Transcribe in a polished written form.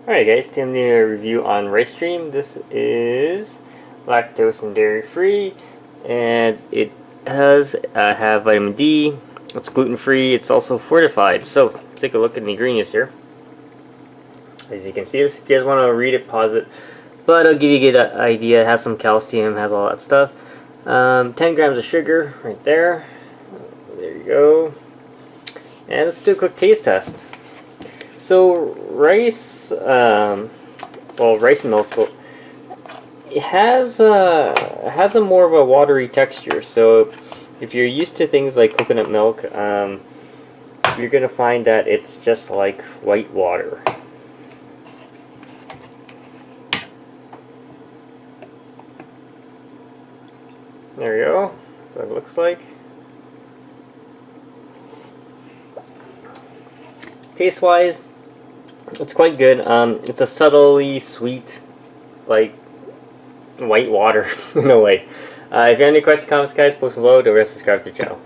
Alright guys, time to review on Rice Stream. This is lactose and dairy free, and it has have vitamin D. It's gluten free. It's also fortified. So take a look at the ingredients here. As you can see, this if you guys want to read it, pause it. But I'll give you a good idea. It has some calcium, has all that stuff. 10 grams of sugar right there. There you go. And let's do a quick taste test. So rice, rice milk, it has a more of a watery texture. So if you're used to things like coconut milk, you're gonna find that it's just like white water. There you go. That's what it looks like. Taste-wise, it's quite good. It's a subtly sweet, like, white water in a way. If you have any questions, comments, guys, post them below. Don't forget to subscribe to the channel.